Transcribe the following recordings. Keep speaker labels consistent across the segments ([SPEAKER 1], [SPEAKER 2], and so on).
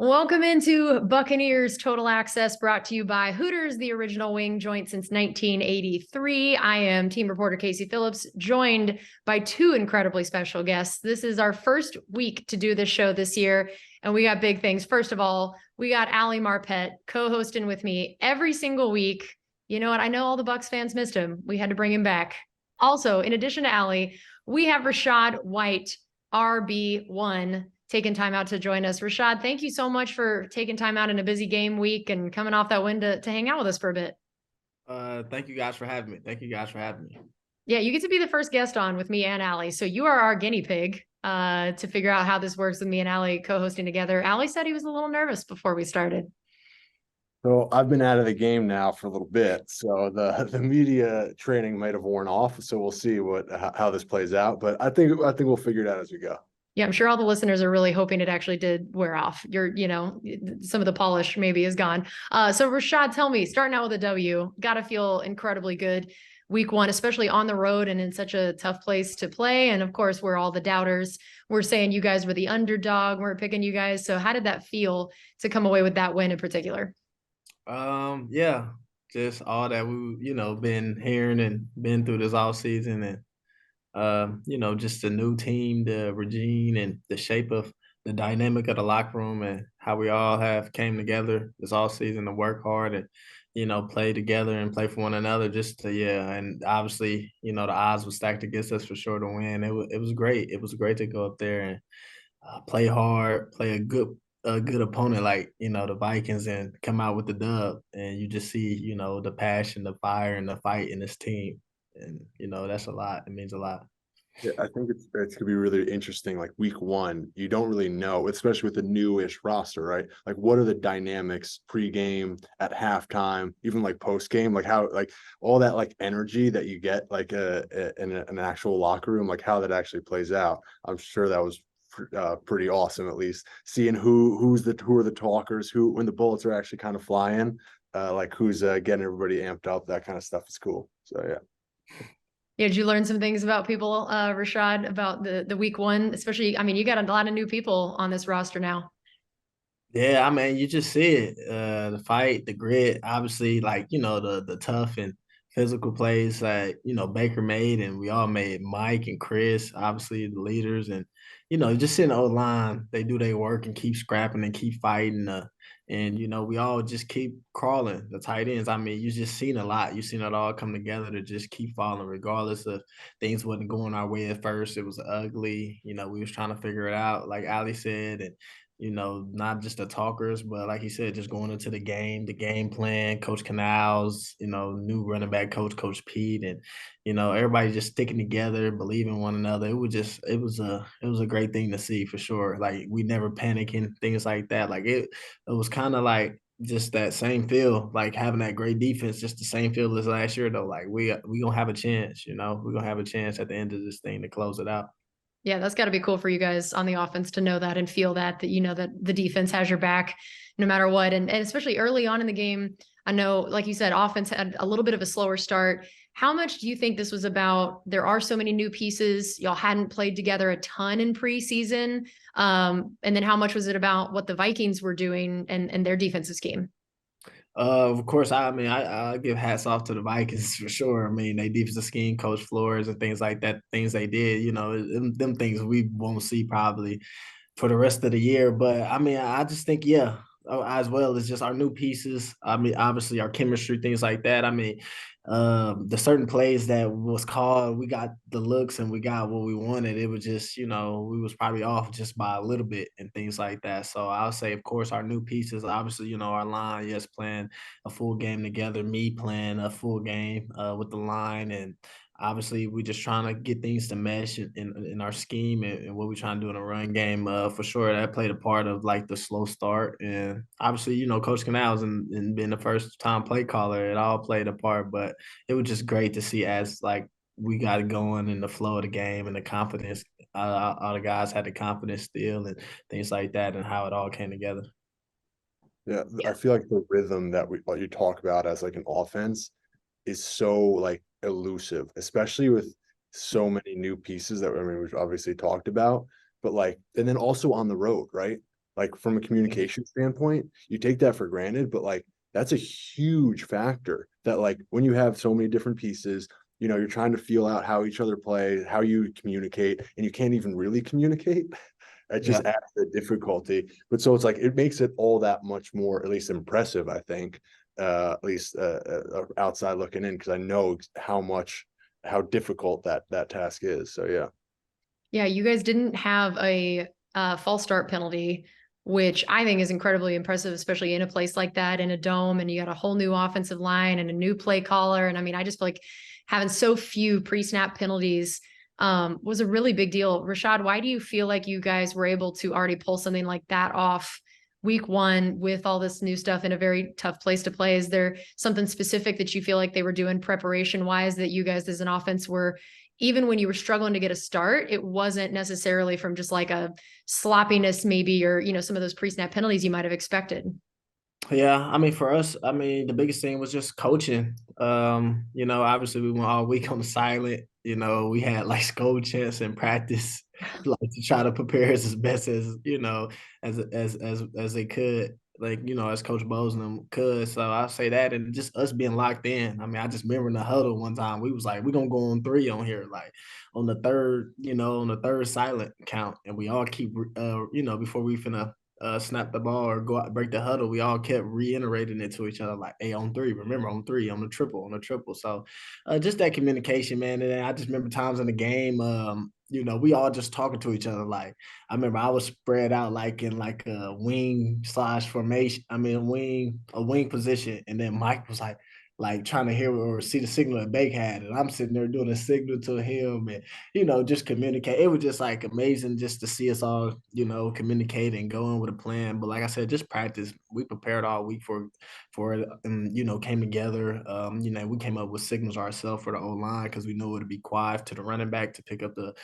[SPEAKER 1] Welcome into Buccaneers Total Access, brought to you by Hooters, the original wing joint since 1983. I am team reporter Casey Phillips, joined by two incredibly special guests. This is our first week to do this show this year, and we got big things. First of all, we got Ali Marpet co-hosting with me every single week. You know what? I know all the Bucs fans missed him. We had to bring him back. Also, in addition to Ali, we have Rachaad White, RB1, taking time out to join us. Rachaad, thank you so much for taking time out in a busy game week and coming off that win to hang out with us for a bit.
[SPEAKER 2] Thank you guys for having me. Thank you guys for having me.
[SPEAKER 1] Yeah, you get to be the first guest on with me and Ali. So you are our guinea pig to figure out how this works with me and Ali co-hosting together. Ali said he was a little nervous before we started.
[SPEAKER 3] So I've been out of the game now for a little bit, so the media training might have worn off. So we'll see how this plays out. But I think we'll figure it out as we go.
[SPEAKER 1] Yeah, I'm sure all the listeners are really hoping it actually did wear off. Some of the polish maybe is gone. So Rachaad, tell me, starting out with a W, got to feel incredibly good week one, especially on the road and in such a tough place to play. And of course, we're all the doubters. We're saying you guys were the underdog. We're picking you guys. So how did that feel to come away with that win in particular?
[SPEAKER 2] Yeah, just all that we, been hearing and been through this all season, and just the new team, the regime, and the shape of the dynamic of the locker room, and how we all have came together this all season to work hard and, play together and play for one another. And obviously, the odds were stacked against us for sure to win. It was great. It was great to go up there and play hard, play a good opponent like the Vikings, and come out with the dub. And you just see the passion, the fire, and the fight in this team. And that's a lot. It means a lot.
[SPEAKER 3] Yeah, I think it's gonna be really interesting. Like week one, you don't really know, especially with the newish roster, right? Like, what are the dynamics pre-game, at halftime, even like post-game, like how, like all that like energy that you get like in an actual locker room, like how that actually plays out. I'm sure that was pretty awesome. At least seeing who are the talkers, who when the bullets are actually kind of flying, like who's getting everybody amped up. That kind of stuff is cool. So yeah.
[SPEAKER 1] Yeah, did you learn some things about people, Rachaad, about the week one, especially, I mean, you got a lot of new people on this roster now.
[SPEAKER 2] Yeah, I mean, you just see it, the fight, the grit, obviously, like, the tough and physical plays that, Baker made, and we all made. Mike and Chris, obviously the leaders, and, just seeing the O-line, they do their work and keep scrapping and keep fighting. And, we all just keep crawling, the tight ends. I mean, you just seen a lot. You seen it all come together to just keep falling, regardless of things wasn't going our way at first. It was ugly. We was trying to figure it out, like Ali said, and not just the talkers, but like he said, just going into the game plan, Coach Canals, new running back coach, Coach Pete, and everybody just sticking together, believing one another. It was a great thing to see for sure. Like, we never panicking, things like that. Like it was kind of like just that same feel, like having that great defense, just the same feel as last year though. Like we gonna have a chance, we're gonna have a chance at the end of this thing to close it out.
[SPEAKER 1] Yeah, that's got to be cool for you guys on the offense to know that and feel that you know that the defense has your back no matter what. And especially early on in the game, I know, like you said, offense had a little bit of a slower start. How much do you think this was about? There are so many new pieces. Y'all hadn't played together a ton in preseason. And then how much was it about what the Vikings were doing and their defensive scheme?
[SPEAKER 2] Of course, I mean, I give hats off to the Vikings for sure. I mean, they defensive scheme, Coach Flores, and things like that. Things they did, them things we won't see probably for the rest of the year. But I mean, I just think, yeah, as well as just our new pieces. I mean, obviously our chemistry, things like that. I mean, the certain plays that was called, we got the looks and we got what we wanted. It was just, we was probably off just by a little bit and things like that. So I'll say, of course, our new pieces, obviously, our line, yes, playing a full game together, me playing a full game with the line, and obviously, we just trying to get things to mesh in our scheme, and what we're trying to do in a run game. For sure, that played a part of like the slow start, and obviously, Coach Canals and being the first time play caller, it all played a part. But it was just great to see as like we got it going in the flow of the game and the confidence. All the guys had the confidence still and things like that, and how it all came together.
[SPEAKER 3] Yeah, I feel like the rhythm that what you talk about as like an offense is so like elusive, especially with so many new pieces that I mean we've obviously talked about, but like and then also on the road, right? like from a communication standpoint, you take that for granted, but like that's a huge factor that like when you have so many different pieces, you're trying to feel out how each other play, how you communicate, and you can't even really communicate. It
[SPEAKER 2] Yeah.
[SPEAKER 3] just adds the difficulty. But so it's like it makes it all that much more, at least impressive, I think, at least outside looking in, because I know how difficult that task is. So yeah.
[SPEAKER 1] Yeah, you guys didn't have a false start penalty, which I think is incredibly impressive, especially in a place like that, in a dome, and you got a whole new offensive line and a new play caller. And I mean, I just feel like having so few pre-snap penalties was a really big deal. Rachaad, why do you feel like you guys were able to already pull something like that off week one with all this new stuff in a very tough place to play? Is there something specific that you feel like they were doing preparation wise that you guys as an offense were, even when you were struggling to get a start, it wasn't necessarily from just like a sloppiness maybe, or, some of those pre-snap penalties you might have expected?
[SPEAKER 2] Yeah, I mean, for us, I mean, the biggest thing was just coaching. Obviously we went all week on the silent. We had like scope chance in practice, like to try to prepare us as best as as they could, like as Coach Bowles and them could. So I say that, and just us being locked in. I mean, I just remember in the huddle one time we was like, we're gonna go on 3 on here, like on the third silent count, and we all keep before we finna snap the ball or go out break the huddle, we all kept reiterating it to each other like, hey, on 3, remember, on 3, on the triple, on the triple. So just that communication, man. And I just remember times in the game, we all just talking to each other. Like I remember I was spread out like in like a wing slash formation. I mean a wing position. And then Mike was like trying to hear or see the signal that Bake had. And I'm sitting there doing a signal to him and just communicate. It was just like amazing just to see us all, communicate and going with a plan. But like I said, just practice. We prepared all week for it, and came together. We came up with signals ourselves for the OLine because we knew it would be quiet to the running back to pick up the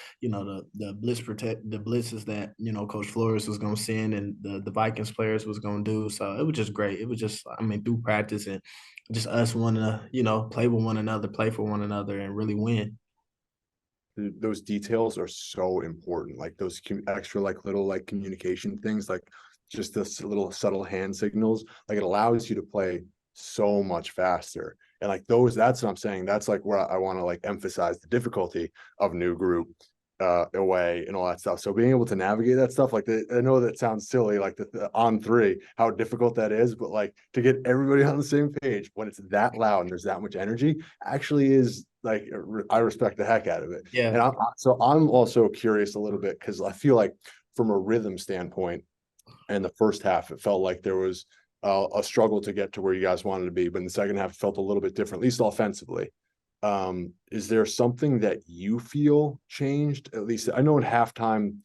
[SPEAKER 2] blitzes that Coach Flores was going to send and the Vikings players was going to do. So it was just great. It was just, I mean, through practice and just us wanting to play with one another, play for one another, and really win.
[SPEAKER 3] Those details are so important, like those extra like little like communication things, like just this little subtle hand signals, like it allows you to play so much faster. And like that's what I'm saying, that's like where I want to like emphasize the difficulty of new group away and all that stuff. So being able to navigate that stuff, like I know that sounds silly, like the on 3, how difficult that is, but like to get everybody on the same page when it's that loud and there's that much energy actually is like, I respect the heck out of it.
[SPEAKER 2] Yeah.
[SPEAKER 3] And I'm also curious a little bit because I feel like from a rhythm standpoint, in the first half, it felt like there was a struggle to get to where you guys wanted to be, but in the second half, it felt a little bit different, at least offensively. Is there something that you feel changed? At least I know in halftime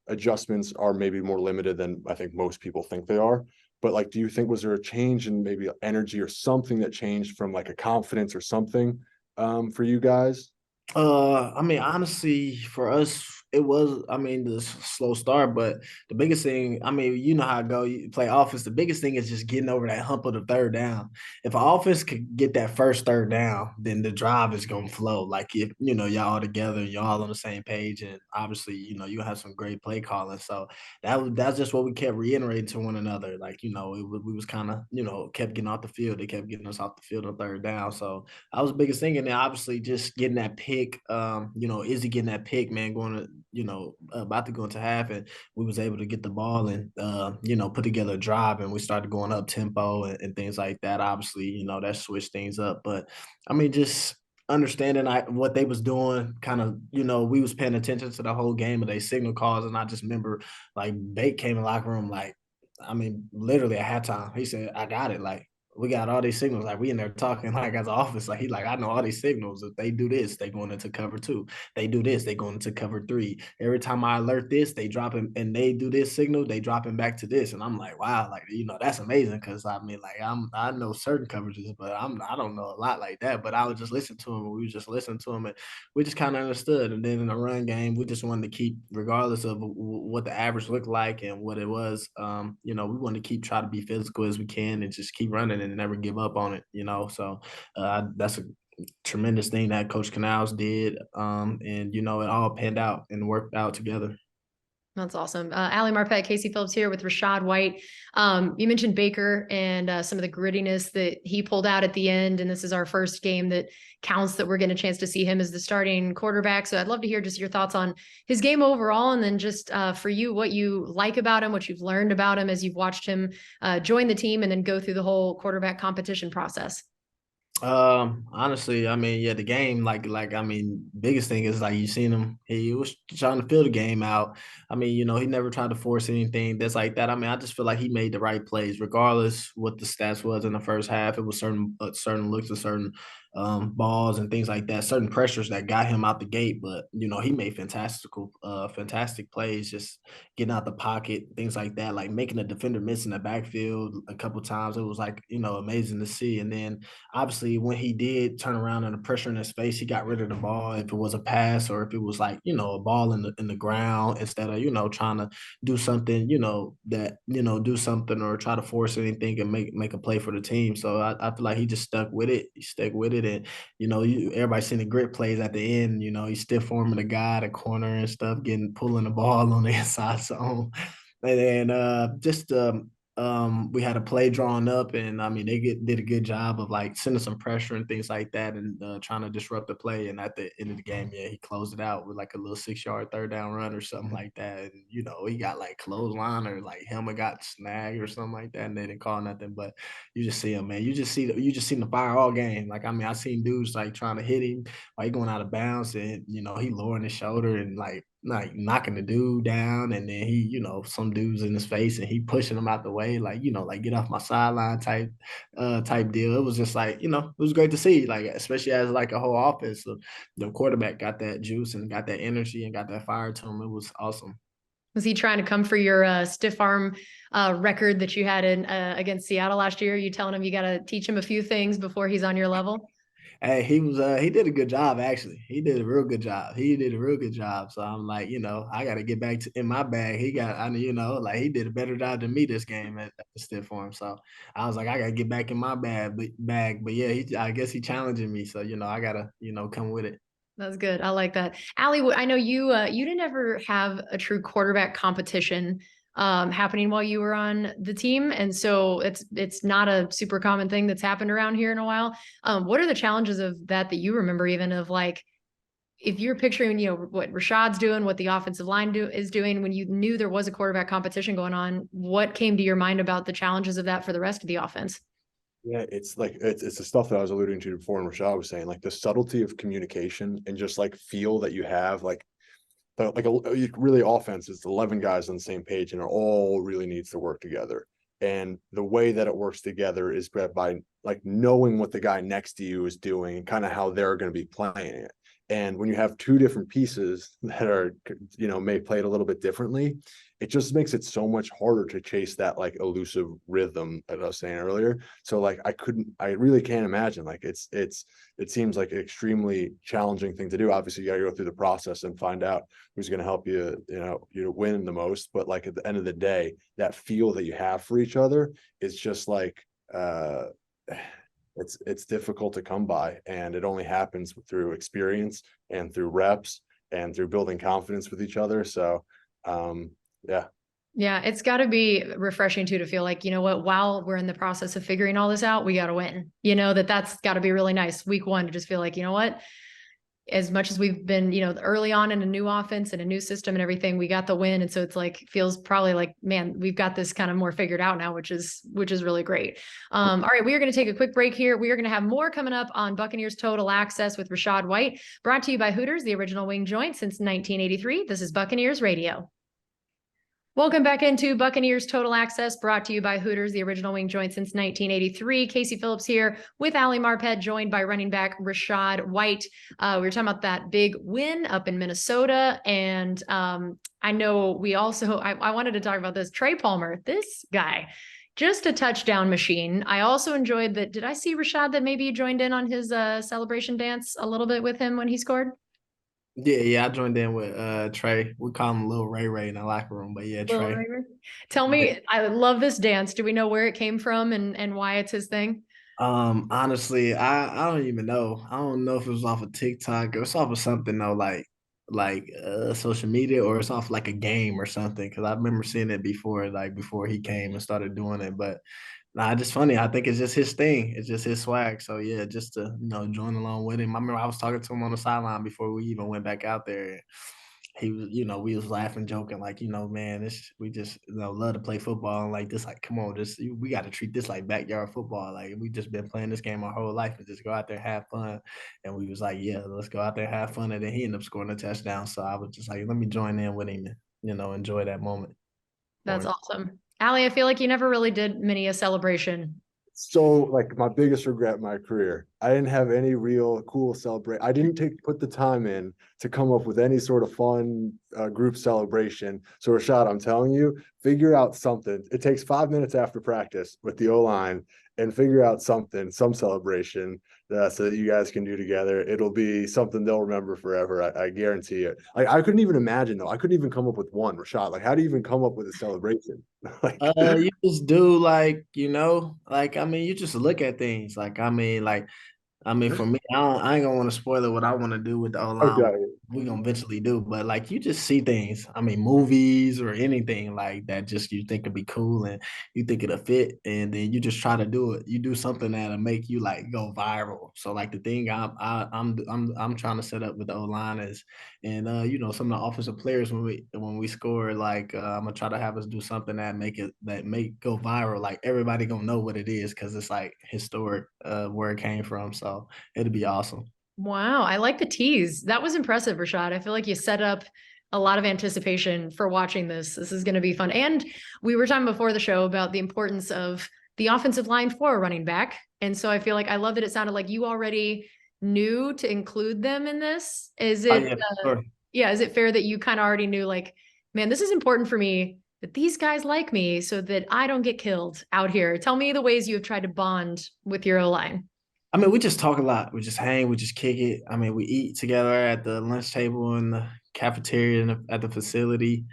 [SPEAKER 3] adjustments are maybe more limited than I think most people think they are. But like, do you think was there a change in maybe energy or something that changed from like a confidence or something for you guys?
[SPEAKER 2] I mean, honestly, for us, it was, I mean, the slow start, but the biggest thing, I mean, you know how I go, you play offense. The biggest thing is just getting over that hump of the third down. If an offense could get that first third down, then the drive is going to flow. Like if, y'all all together, y'all on the same page, and obviously, you have some great play calling. So that's just what we kept reiterating to one another. Like, we was kind of, kept getting off the field. They kept getting us off the field on third down. So that was the biggest thing. And then obviously just getting that pick, Izzy getting that pick, man, going to, about to go into half, and we was able to get the ball and, put together a drive, and we started going up tempo and things like that. Obviously, that switched things up. But I mean, just understanding what they was doing, kind of, we was paying attention to the whole game of their signal calls. And I just remember like Bate came in the locker room, like, I mean, literally at halftime, he said, I got it. Like, we got all these signals. Like we in there talking like as an office. Like he like, I know all these signals. If they do this, they going into cover 2. They do this, they going into cover 3. Every time I alert this, they drop him, and they do this signal, they drop him back to this. And I'm like, wow, like that's amazing. Cause I mean, like I know certain coverages, but I don't know a lot like that. But I would just listen to him. We just listened to him, and we just kind of understood. And then in the run game, we just wanted to keep, regardless of what the average looked like and what it was, we wanted to keep try to be physical as we can and just keep running and never give up on it, So that's a tremendous thing that Coach Canals did. And it all panned out and worked out together.
[SPEAKER 1] That's awesome. Ali Marpet, Casey Phillips here with Rachaad White. You mentioned Baker and some of the grittiness that he pulled out at the end. And this is our first game that counts that we're getting a chance to see him as the starting quarterback. So I'd love to hear just your thoughts on his game overall. And then just for you, what you like about him, what you've learned about him as you've watched him join the team and then go through the whole quarterback competition process.
[SPEAKER 2] Honestly, I mean, yeah, the game, I mean, biggest thing is like you seen him. He was trying to fill the game out. I mean, you know, he never tried to force anything that's like that. I mean, I just feel like he made the right plays, regardless what the stats was in the first half. It was certain looks and certain balls and things like that, certain pressures that got him out the gate. But you know, he made fantastic plays, just getting out the pocket, things like that, like making a defender miss in the backfield a couple times. It was like, you know, amazing to see. And then obviously when he did turn around and the pressure in his face, he got rid of the ball. If it was a pass or if it was like, you know, a ball in the ground, instead of, you know, trying to do something, you know, do something or try to force anything and make a play for the team. So I feel like he just stuck with it. He stuck with it. And, you know, everybody seen the grit plays at the end, you know, he stiff forming the guy, the corner and stuff, pulling the ball on the inside zone. And then we had a play drawn up, and I mean did a good job of like sending some pressure and things like that, and trying to disrupt the play. And at the end of the game, yeah, he closed it out with like a little 6-yard third down run or something like that. And you know, he got like clothesline or like helmet got snagged or something like that, and they didn't call nothing. But you just see him, man. You just seen the fire all game. Like, I mean, I seen dudes like trying to hit him while he going out of bounds, and you know, he lowering his shoulder and like knocking the dude down, and then he, you know, some dudes in his face and he pushing him out the way, like, you know, like get off my sideline type deal. It was just like, you know, it was great to see, like, especially as like a whole offense, the quarterback got that juice and got that energy and got that fire to him. It was awesome.
[SPEAKER 1] Was he trying to come for your stiff arm record that you had in against Seattle last year? You telling him you got to teach him a few things before he's on your level?
[SPEAKER 2] Hey, he did a good job, actually. He did a real good job. He did a real good job. So I'm like, you know, I got to get back in my bag. I mean, you know, like he did a better job than me this game at the stiff form. So I was like, I got to get back in my bag. But yeah, I guess he challenging me. So, you know, I got to, you know, come with it.
[SPEAKER 1] That's good. I like that. Ali, I know you didn't ever have a true quarterback competition happening while you were on the team. And so it's not a super common thing that's happened around here in a while. What are the challenges of that you remember, even of like, if you're picturing, you know, what Rachaad's doing, what the offensive line is doing, when you knew there was a quarterback competition going on, what came to your mind about the challenges of that for the rest of the offense?
[SPEAKER 3] Yeah, it's like it's the stuff that I was alluding to before, and Rachaad was saying, like the subtlety of communication and just like feel that you have, like really offense is 11 guys on the same page, and it all really needs to work together. And the way that it works together is by like knowing what the guy next to you is doing and kind of how they're going to be playing it. And when you have two different pieces that are, you know, may play it a little bit differently, it just makes it so much harder to chase that like elusive rhythm that I was saying earlier. So like I really can't imagine, like it seems like an extremely challenging thing to do. Obviously, you got to go through the process and find out who's going to help you, you win the most. But like at the end of the day, that feel that you have for each other is just like it's difficult to come by, and it only happens through experience and through reps and through building confidence with each other. So yeah.
[SPEAKER 1] Yeah, it's got to be refreshing too to feel like, you know what, while we're in the process of figuring all this out, we got to win. You know, that's got to be really nice week one to just feel like, you know what, as much as we've been, you know, early on in a new offense and a new system and everything, we got the win. And so it's like, feels probably like, man, we've got this kind of more figured out now, which is really great. All right, we are going to take a quick break here. We are going to have more coming up on Buccaneers Total Access with Rachaad White, brought to you by Hooters, the original wing joint since 1983. This is Buccaneers Radio. Welcome back into Buccaneers Total Access, brought to you by Hooters, the original wing joint since 1983. Casey Phillips here with Ali Marpet, joined by running back Rachaad White. We were talking about that big win up in Minnesota. And I know we also, I wanted to talk about this. Trey Palmer, this guy, just a touchdown machine. I also enjoyed that. Did I see Rachaad that maybe you joined in on his celebration dance a little bit with him when he scored?
[SPEAKER 2] Yeah, I joined in with Trey. We call him Lil Ray Ray in the locker room, but yeah, Trey.
[SPEAKER 1] Tell me, I love this dance. Do we know where it came from and why it's his thing?
[SPEAKER 2] Honestly, I don't even know. I don't know if it was off of TikTok or it's off of something though. like social media or it's off like a game or something. Cause I remember seeing it before, like before he came and started doing it. But nah, just funny. I think it's just his thing. It's just his swag. So yeah, just to join along with him. I remember I was talking to him on the sideline before we even went back out there. He was, we was laughing, joking, like, man, we just, love to play football. And like this, like, come on, we got to treat this like backyard football. Like we just been playing this game our whole life and just go out there and have fun. And we was like, yeah, let's go out there and have fun. And then he ended up scoring a touchdown. So I was just like, let me join in with him and, enjoy that moment.
[SPEAKER 1] That's awesome. Ali, I feel like you never really did many a celebration.
[SPEAKER 3] So like my biggest regret in my career, I didn't have any real cool celebrate. I didn't put the time in to come up with any sort of fun group celebration. So Rachaad, I'm telling you, figure out something. It takes 5 minutes after practice with the O-line and figure out something, some celebration so that you guys can do together. It'll be something they'll remember forever. I guarantee it. Like I couldn't even imagine though. I couldn't even come up with one, Rachaad. Like how do you even come up with a celebration? Like
[SPEAKER 2] you just do like, like, I mean, you just look at things. Like, I mean, for me, I ain't gonna want to spoil it what I want to do with the O-line.
[SPEAKER 3] okay.
[SPEAKER 2] We gonna eventually do, but like you just see things. I mean, movies or anything like that, just you think it'd be cool and you think it'll fit, and then you just try to do it. You do something that'll make you like go viral. So like the thing I'm trying to set up with the O-line is, and some of the offensive players when we score, like I'm gonna try to have us do something that make go viral. Like everybody gonna know what it is because it's like historic where it came from. So it'll be awesome.
[SPEAKER 1] Wow, I like the tease. That was impressive, Rachaad. I feel like you set up a lot of anticipation for watching this. This is going to be fun. And we were talking before the show about the importance of the offensive line for a running back. And so I feel like I love that it sounded like you already knew to include them in this. Is
[SPEAKER 2] Oh,
[SPEAKER 1] it,
[SPEAKER 2] yeah, sure.
[SPEAKER 1] is it fair that you kind of already knew, like, man, this is important for me that these guys like me so that I don't get killed out here? Tell me the ways you have tried to bond with your O-line.
[SPEAKER 2] I mean, we just talk a lot. We just hang. We just kick it. I mean, we eat together at the lunch table in the cafeteria at the facility.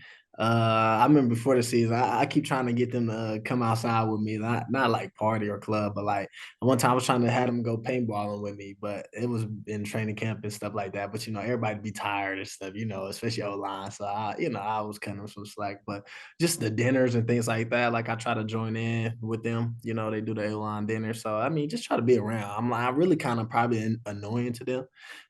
[SPEAKER 2] I remember before the season, I keep trying to get them to come outside with me, not like party or club, but like one time I was trying to have them go paintballing with me, but it was in training camp and stuff like that. But everybody be tired and stuff, especially O-line. So I was cutting them some slack, but just the dinners and things like that. Like I try to join in with them. They do the O-line dinner. So I mean, just try to be around. I'm really kind of probably annoying to them,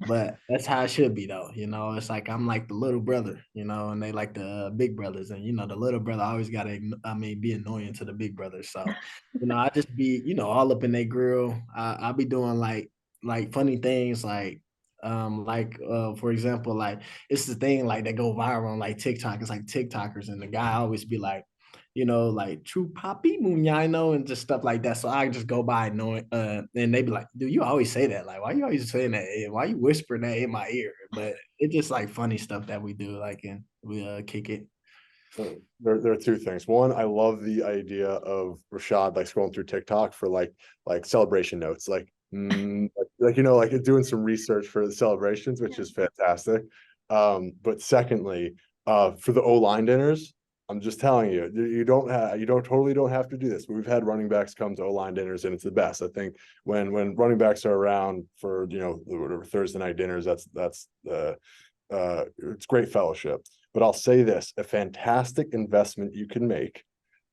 [SPEAKER 2] but that's how it should be though. It's like I'm like the little brother, and they like the big brothers, and the little brother always gotta, be annoying to the big brother. So, I just be, all up in their grill. I'll be doing like funny things for example, like it's the thing like that go viral on like TikTok. It's like TikTokers, and the guy always be like, like true poppy muñano and just stuff like that. So I just go by knowing, and they be like, dude, you always say that. Like, why you always saying that? Why you whispering that in my ear? But it's just like funny stuff that we do, like, and we kick it.
[SPEAKER 3] There are two things. One, I love the idea of Rachaad like scrolling through TikTok for like celebration notes, like doing some research for the celebrations, which is fantastic. But secondly, for the O-line dinners, I'm just telling you, you don't have to do this. We've had running backs come to O-line dinners, and it's the best. I think when running backs are around for whatever Thursday night dinners, that's it's great fellowship. But I'll say this, a fantastic investment you can make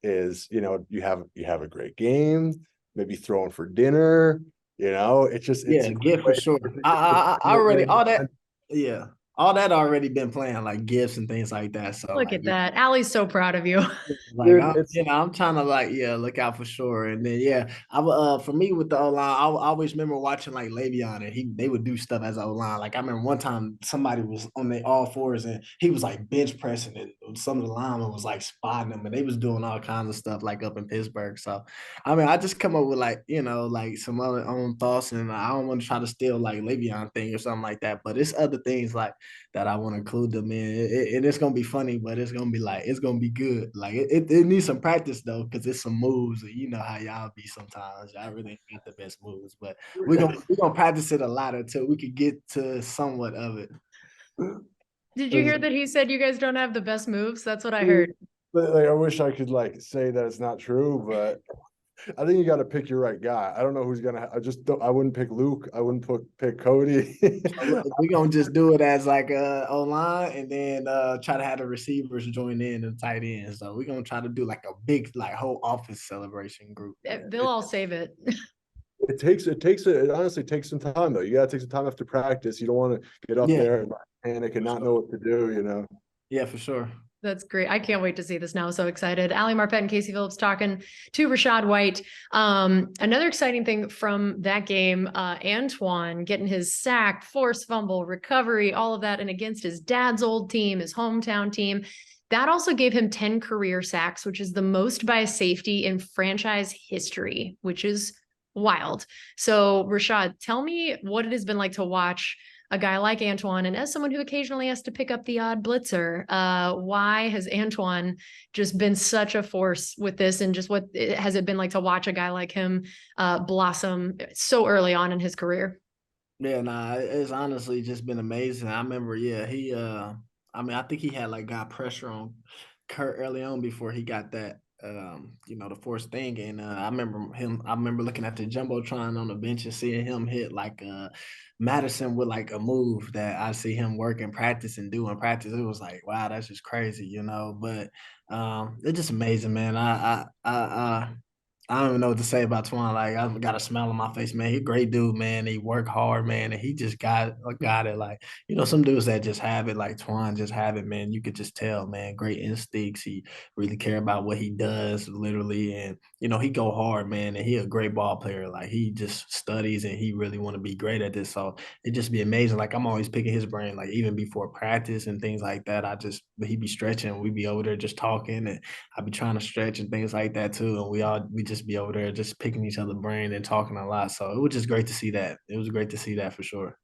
[SPEAKER 3] is, you have a great game, maybe throwing for dinner, it's
[SPEAKER 2] Yeah,
[SPEAKER 3] a
[SPEAKER 2] yeah,
[SPEAKER 3] great
[SPEAKER 2] for
[SPEAKER 3] way.
[SPEAKER 2] sure. I already all that. Yeah, all that already been playing like gifts and things like that. So
[SPEAKER 1] Look
[SPEAKER 2] like,
[SPEAKER 1] at that. Allie's so proud of you.
[SPEAKER 2] like
[SPEAKER 3] Dude, it's
[SPEAKER 2] I'm trying to like look out for sure. And then I for me with the O-line, I always remember watching like Le'Veon, and they would do stuff as O-line. Like I remember one time somebody was on their all fours and he was like bench pressing, and some of the linemen was like spotting them, and they was doing all kinds of stuff like up in Pittsburgh. So I mean, I just come up with like like some other own thoughts, and I don't want to try to steal like Le'Veon thing or something like that. But it's other things like that I want to include them in. It's gonna be funny, but it's gonna be good. Like it needs some practice though, because it's some moves, and you know how y'all be sometimes. Y'all really ain't got the best moves, but we're gonna practice it a lot until we can get to somewhat of it.
[SPEAKER 1] Did you hear that he said you guys don't have the best moves? That's what I heard.
[SPEAKER 3] But like, I wish I could like say that it's not true, but I think you got to pick your right guy. I don't know who's gonna. I wouldn't pick Luke. I wouldn't pick Cody.
[SPEAKER 2] We're gonna just do it as like O-line, and then try to have the receivers join in and tight end. So we're gonna try to do like a big like whole office celebration group.
[SPEAKER 1] They'll all save it.
[SPEAKER 3] It honestly takes some time though. You gotta take some time after practice. You don't want to get up
[SPEAKER 2] Yeah,
[SPEAKER 3] there and panic and not know what to do, you know.
[SPEAKER 2] yeah, for sure.
[SPEAKER 1] That's great. I can't wait to see this now. So excited. Ali Marpet and Casey Phillips talking to Rachaad White. Another exciting thing from that game, Antoine getting his sack, forced fumble, recovery, all of that, and against his dad's old team, his hometown team. That also gave him 10 career sacks, which is the most by a safety in franchise history, which is wild. So Rachaad, tell me what it has been like to watch a guy like Antoine, and as someone who occasionally has to pick up the odd blitzer, why has Antoine just been such a force with this, and just what has it been like to watch a guy like him blossom so early on in his career?
[SPEAKER 2] Yeah, nah, it's honestly just been amazing. I remember, yeah, he I mean, I think he had like got pressure on Kurt early on before he got that the forced thing. And I remember looking at the Jumbotron on the bench and seeing him hit like Madison with like a move that I see him work in practice and do in practice. It was like, wow, that's just crazy, you know. But it's just amazing, man. I don't even know what to say about Twan. Like, I got a smile on my face, man. He a great dude, man. He work hard, man, and he just got it. Like, some dudes that just have it, like Twan just have it, man. You could just tell, man. Great instincts. He really care about what he does, literally, and he go hard, man. And he a great ball player. Like, he just studies and he really want to be great at this. So it just be amazing. Like, I'm always picking his brain, like even before practice and things like that. He be stretching. We be over there just talking, and I be trying to stretch and things like that too. And we just be over there just picking each other's brain and talking a lot. So it was just great to see that. It was great to see that for sure.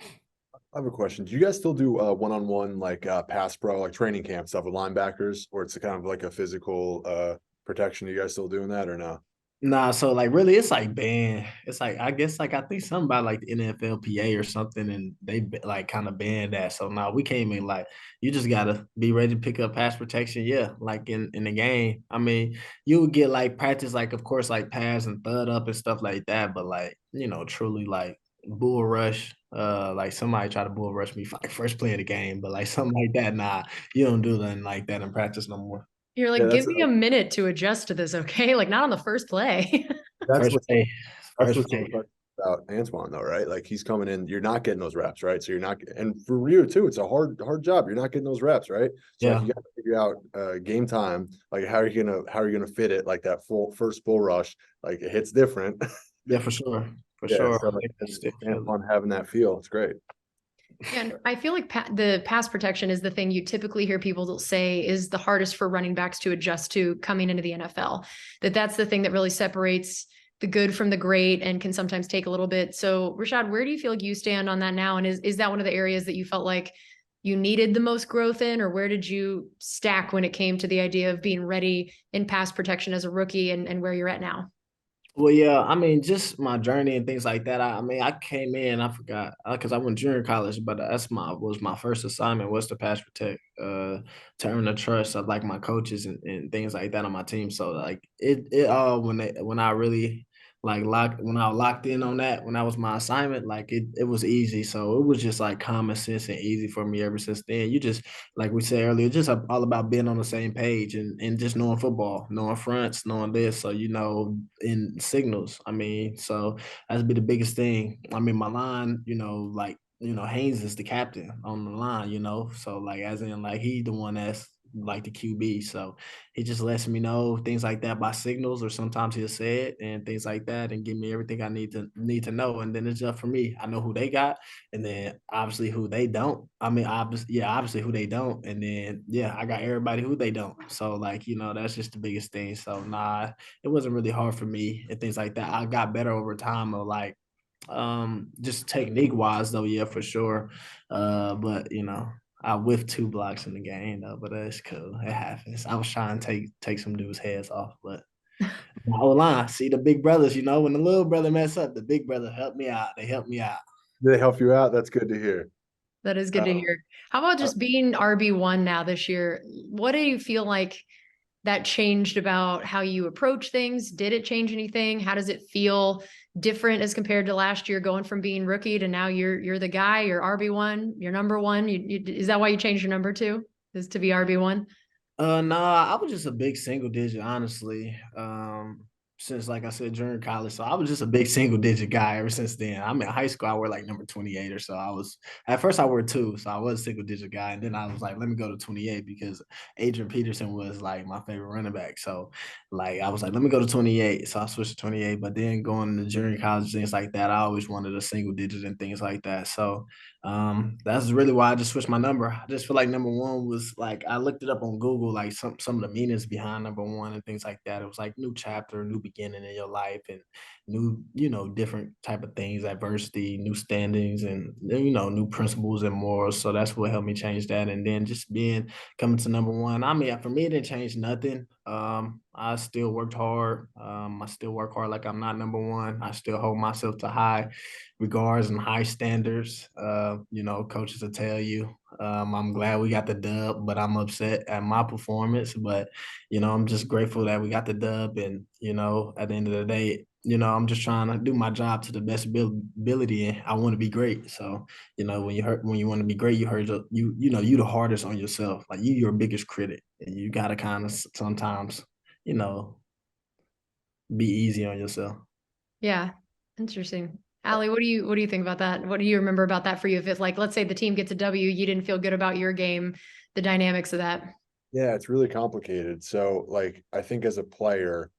[SPEAKER 3] I have a question. Do you guys still do one-on-one like pass pro, like training camp stuff with linebackers, or it's kind of like a physical protection? Are you guys still doing that or no?
[SPEAKER 2] Nah, so like really, it's like banned. It's like I guess like I think something about like the NFLPA or something, and they like kind of banned that. So now we came in like you just gotta be ready to pick up pass protection. Yeah, like in the game. I mean, you would get like practice, like of course like pass and thud up and stuff like that, but like truly like bull rush. Like somebody try to bull rush me for like first play of the game, but like something like that, nah, you don't do nothing like that in practice no more.
[SPEAKER 1] You're
[SPEAKER 3] Yeah,
[SPEAKER 1] like, give
[SPEAKER 3] that's
[SPEAKER 1] me a minute to adjust to this, okay? Like, not on the first play.
[SPEAKER 3] that's
[SPEAKER 2] First
[SPEAKER 3] what's
[SPEAKER 2] play,
[SPEAKER 3] that's
[SPEAKER 2] first
[SPEAKER 3] what's so
[SPEAKER 2] play.
[SPEAKER 3] impressive about Antoine though, right? Like he's coming in, you're not getting those reps, right? So you're not, and for you too, it's a hard job. You're not getting those reps, right? So like
[SPEAKER 2] Yeah.
[SPEAKER 3] you got to figure out game time, like how are you gonna fit it like that first bull rush, like it hits different.
[SPEAKER 2] Yeah, for sure. For
[SPEAKER 3] Yeah,
[SPEAKER 2] sure.
[SPEAKER 3] so
[SPEAKER 2] I
[SPEAKER 3] like
[SPEAKER 2] think that's still
[SPEAKER 3] Antoine having that feel, it's great.
[SPEAKER 1] And I feel like the pass protection is the thing you typically hear people say is the hardest for running backs to adjust to coming into the NFL. That's the thing that really separates the good from the great and can sometimes take a little bit. So Rachaad, where do you feel like you stand on that now? And is that one of the areas that you felt like you needed the most growth in, or where did you stack when it came to the idea of being ready in pass protection as a rookie and where you're at now?
[SPEAKER 2] Well, yeah, I mean, just my journey and things like that. I mean, I came in, I forgot because I went junior college, but was my first assignment was to pass protect, to earn the trust of like my coaches and things like that on my team. So like it all when I really like when I locked in on that, when that was my assignment, like it was easy. So it was just like common sense and easy for me ever since then. You just like we said earlier, just all about being on the same page and just knowing football, knowing fronts, knowing this. So in signals. I mean, so that's be the biggest thing. I mean, my line, Haynes is the captain on the line, so like as in like he the one that's like the QB. So he just lets me know things like that by signals, or sometimes he'll say it and things like that and give me everything I need to know. And then it's up for me. I know who they got, and then obviously who they don't. I mean, obviously who they don't. And then I got everybody who they don't. So like, that's just the biggest thing. So nah, it wasn't really hard for me and things like that. I got better over time of like just technique wise though, yeah, for sure. But I whiffed 2 blocks in the game though, but that's cool. It happens. I was trying to take some dudes' heads off, but my O-line, see the big brothers, when the little brother mess up, the big brother helped me out. They helped me out.
[SPEAKER 3] Do they help you out? That's good to hear.
[SPEAKER 1] That is good to hear. How about just being RB1 now this year? What do you feel like that changed about how you approach things? Did it change anything? How does it feel different as compared to last year, going from being rookie to now you're the guy, you're RB1, you're number one? Is that why you changed your number too? Is to be RB1?
[SPEAKER 2] No, I was just a big single digit, honestly. Since like I said, during college. So I was just a big single digit guy ever since then. I'm in high school, I wore like number 28 or so. I was at first I wore two, so I was a single digit guy. And then I was like, let me go to 28 because Adrian Peterson was like my favorite running back. So like I was like, let me go to 28. So I switched to 28. But then going to junior college, things like that, I always wanted a single digit and things like that. So that's really why I just switched my number. I just feel like number one was like I looked it up on Google, like some of the meanings behind number one and things like that. It was like new chapter, new beginning in your life, and new, different type of things, adversity, new standings, and new principles and morals. So that's what helped me change that. And then just coming to number one. I mean, for me, it didn't change nothing. I still worked hard. I still work hard like I'm not number one. I still hold myself to high regards and high standards. Coaches will tell you. I'm glad we got the dub, but I'm upset at my performance. But, I'm just grateful that we got the dub. And, at the end of the day, I'm just trying to do my job to the best ability, and I want to be great. So, when you want to be great, you the hardest on yourself. Like you, your biggest critic, and you got to kind of sometimes, be easy on yourself.
[SPEAKER 1] Yeah. Interesting. Ali, what do you think about that? What do you remember about that for you? If it's like, let's say the team gets a W, you didn't feel good about your game, the dynamics of that.
[SPEAKER 3] Yeah, it's really complicated. So like I think as a player,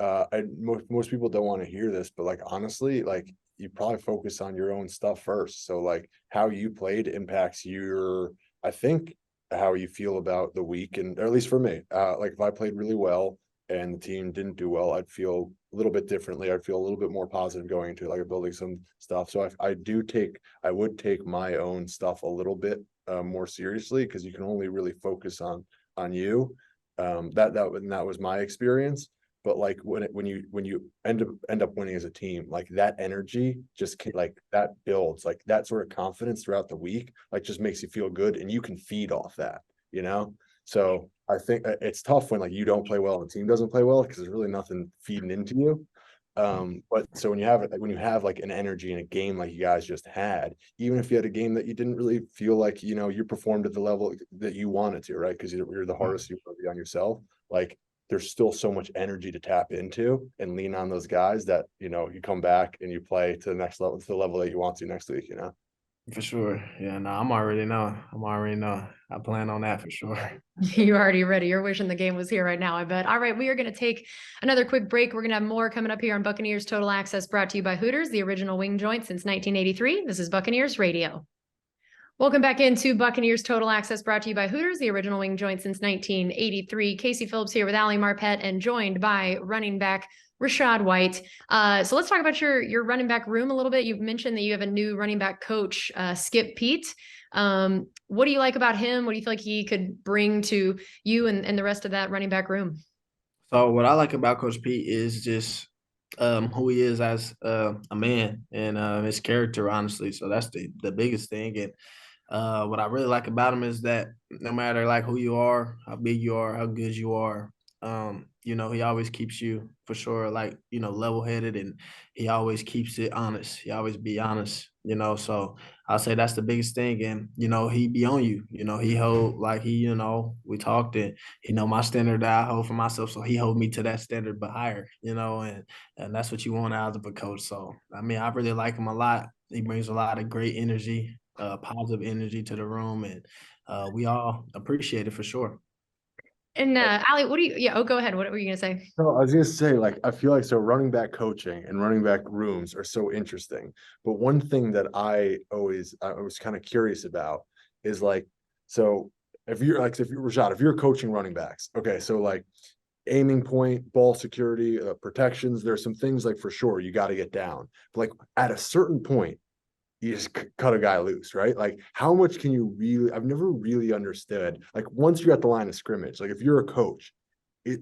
[SPEAKER 3] most people don't want to hear this, but like honestly, like you probably focus on your own stuff first. So like how you played impacts I think how you feel about the week, and or at least for me, like if I played really well and the team didn't do well, I'd feel a little bit differently. I'd feel a little bit more positive going into like building some stuff. So I would take my own stuff a little bit more seriously, because you can only really focus on you. That was my experience. But like when you end up winning as a team, like that energy like that builds, like that sort of confidence throughout the week, like just makes you feel good, and you can feed off that. So I think it's tough when like you don't play well and the team doesn't play well, because there's really nothing feeding into you. But so when you have like an energy in a game like you guys just had, even if you had a game that you didn't really feel like you performed at the level that you wanted to, right? Because you're the hardest you want to be on yourself. Like there's still so much energy to tap into and lean on those guys that you come back and you play to the next level, to the level that you want to next week.
[SPEAKER 2] For sure. Yeah, no, I'm already knowing. I plan on that for sure.
[SPEAKER 1] You're already ready. You're wishing the game was here right now, I bet. All right, we are going to take another quick break. We're going to have more coming up here on Buccaneers Total Access, brought to you by Hooters, the original wing joint since 1983. This is Buccaneers Radio. Welcome back into Buccaneers Total Access, brought to you by Hooters, the original wing joint since 1983. Casey Phillips here with Ali Marpet, and joined by running back Rachaad White. So let's talk about your running back room a little bit. You've mentioned that you have a new running back coach, Skip Peete. What do you like about him? What do you feel like he could bring to you and the rest of that running back room?
[SPEAKER 2] So what I like about Coach Pete is just who he is as a man, and his character, honestly. So that's the biggest thing. And what I really like about him is that no matter like who you are, how big you are, how good you are, he always keeps you for sure, like, level headed, and he always keeps it honest. He always be honest, so I'll say that's the biggest thing. And, he be on you, he hold like we talked, and my standard that I hold for myself. So he hold me to that standard, but higher, and that's what you want out of a coach. So, I mean, I really like him a lot. He brings a lot of great energy, positive energy to the room, and we all appreciate it for sure.
[SPEAKER 1] And Ali, go ahead. What were you going to say?
[SPEAKER 3] No, I was gonna say, like, I feel like so running back coaching and running back rooms are so interesting. But one thing that I was kind of curious about is like, so if you're Rashad, if you're coaching running backs, okay, so like aiming point, ball security, protections, there's some things like for sure you got to get down. But like at a certain point, you just cut a guy loose, right? Like how much can you really, I've never really understood, like once you're at the line of scrimmage, like if you're a coach,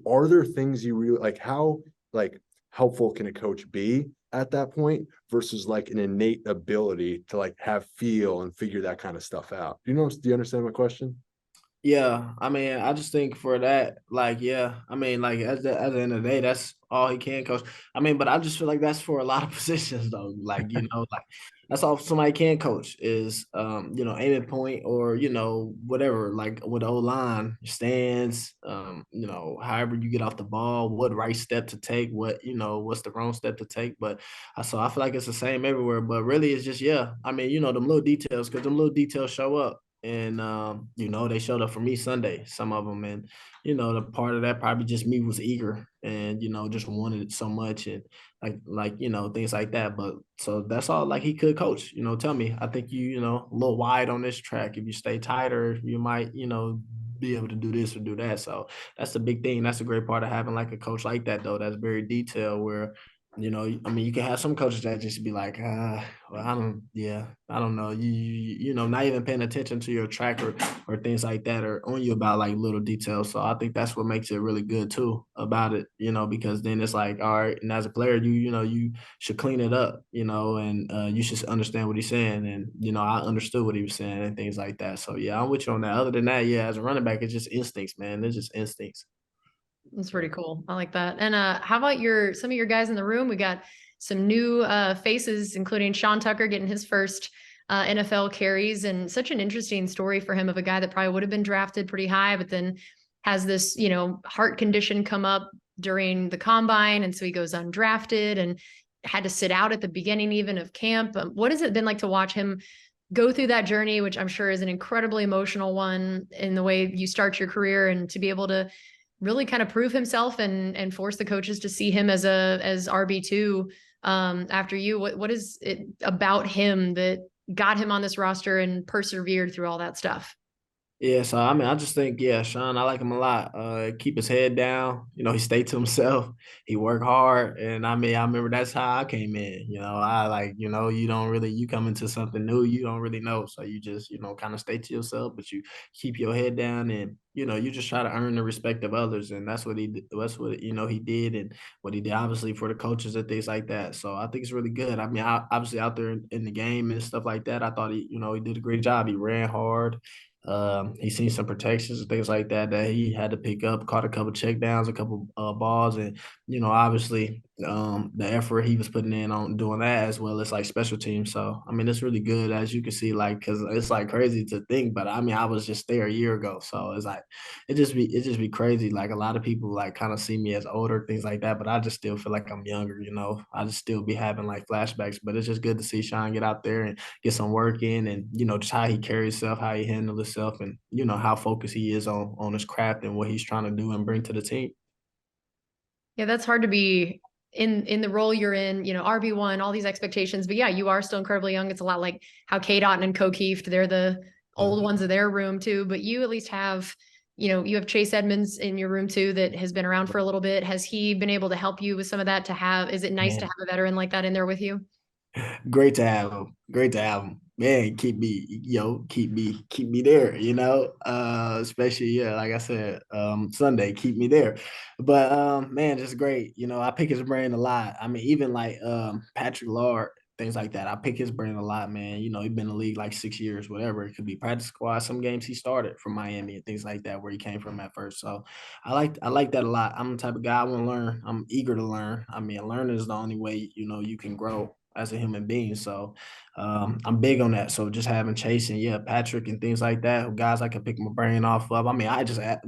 [SPEAKER 3] are there things you really like, how like helpful can a coach be at that point versus like an innate ability to like have feel and figure that kind of stuff out? Do you understand my question?
[SPEAKER 2] Yeah, I mean, I just think for that, like, yeah, I mean, like at the end of the day, that's all he can coach. I mean, but I just feel like that's for a lot of positions though. Like, like that's all somebody can coach is aiming point or, whatever, like with O-line, stands, however you get off the ball, what right step to take, what's the wrong step to take. But so I feel like it's the same everywhere. But really it's just, yeah, I mean, them little details, because them little details show up. And they showed up for me Sunday, some of them. And the part of that probably just me was eager and just wanted it so much, and things like that. But so that's all like he could coach. Tell me, I think a little wide on this track. If you stay tighter, you might be able to do this or do that. So that's the big thing. That's a great part of having like a coach like that, though. That's very detailed, where I mean, you can have some coaches that just be like, well, I don't know. Not even paying attention to your track or things like that, or on you about like little details. So I think that's what makes it really good too about it, because then it's like, all right, and as a player, you should clean it up, and you should understand what he's saying. And, I understood what he was saying and things like that. So yeah, I'm with you on that. Other than that, yeah, as a running back, it's just instincts, man. It's just instincts.
[SPEAKER 1] That's pretty cool. I like that. And how about some of your guys in the room? We got some new faces, including Sean Tucker getting his first NFL carries, and such an interesting story for him of a guy that probably would have been drafted pretty high, but then has this, heart condition come up during the combine. And so he goes undrafted and had to sit out at the beginning even of camp. What has it been like to watch him go through that journey, which I'm sure is an incredibly emotional one in the way you start your career, and to be able to really kind of prove himself and force the coaches to see him as RB2 after you? What is it about him that got him on this roster and persevered through all that stuff?
[SPEAKER 2] Yeah, so I mean, I just think, yeah, Sean, I like him a lot. Keep his head down. He stayed to himself. He worked hard, and I mean, I remember that's how I came in. I like, you don't really, you come into something new, you don't really know, so you just, kind of stay to yourself, but you keep your head down, and you just try to earn the respect of others, and that's what he did. That's what he did, and what he did, obviously, for the coaches and things like that. So I think it's really good. I mean, obviously out there in the game and stuff like that, I thought he did a great job. He ran hard. He seen some protections and things like that he had to pick up, caught a couple check downs, a couple balls, and obviously the effort he was putting in on doing that, as well as like special teams. So I mean, it's really good, as you can see, like, because it's like crazy to think, but I mean, I was just there a year ago, so it's like it just be crazy. Like a lot of people like kind of see me as older, things like that, but I just still feel like I'm younger. I just still be having like flashbacks, but it's just good to see Sean get out there and get some work in, and just how he carries himself, how he handles himself, and how focused he is on his craft and what he's trying to do and bring to the team.
[SPEAKER 1] Yeah, that's hard to be in the role you're in, RB1, all these expectations. But yeah, you are still incredibly young. It's a lot like how Kate Otten and Kokeeft, they're the old ones of their room too. But you at least have, you have Chase Edmonds in your room too that has been around for a little bit. Has he been able to help you with some of that? Is it nice to
[SPEAKER 2] Man,
[SPEAKER 1] have a veteran like that in there with you?
[SPEAKER 2] great to have him. Great to have him. Man, keep me there, especially, yeah, like I said, Sunday, keep me there. But man, just great. I pick his brain a lot. I mean, even like Patrick Lard, things like that. I pick his brain a lot, man. He's been in the league like 6 years, whatever. It could be practice squad. Some games he started from Miami and things like that, where he came from at first. So I like that a lot. I'm the type of guy I want to learn. I'm eager to learn. I mean, learning is the only way, you can grow as a human being. So I'm big on that. So just having Chase and, yeah, Patrick and things like that, guys I can pick my brain off of. I mean,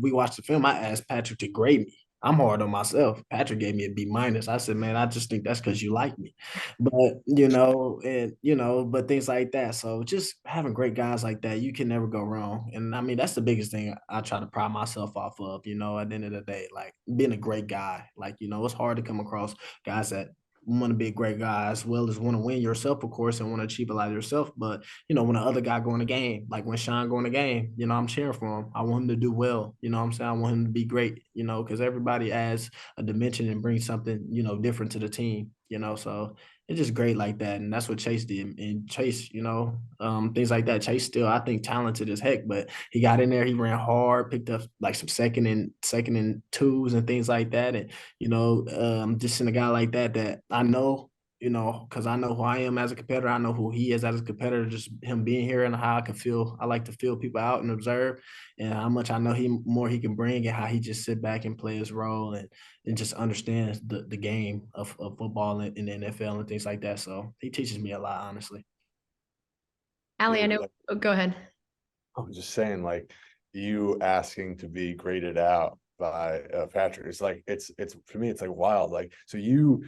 [SPEAKER 2] we watched the film. I asked Patrick to grade me. I'm hard on myself. Patrick gave me a B minus. I said, man, I just think that's because you like me. But but things like that. So just having great guys like that, you can never go wrong. And I mean, that's the biggest thing I try to pride myself off of, at the end of the day, like being a great guy. Like, it's hard to come across guys that want to be a great guy, as well as want to win yourself, of course, and want to achieve a lot of yourself. But when the other guy go in the game, like when Sean go in the game, I'm cheering for him. I want him to do well. You know what I'm saying? I want him to be great, because everybody adds a dimension and brings something, different to the team, so it's just great like that. And that's what Chase did. And Chase, things like that. Chase still, I think, talented as heck, but he got in there, he ran hard, picked up like some second and twos and things like that. And just in a guy like that I know you know, because I know who I am as a competitor. I know who he is as a competitor, just him being here and how I can feel. I like to feel people out and observe and how much I know he can bring and how he just sit back and play his role and just understands the game of football in the NFL and things like that. So he teaches me a lot, honestly.
[SPEAKER 1] Ali, I
[SPEAKER 3] Yeah,
[SPEAKER 1] know.
[SPEAKER 3] like,
[SPEAKER 1] Oh, go ahead.
[SPEAKER 3] I'm just saying, like you asking to be graded out by Patrick. It's like it's for me, it's like wild. Like so you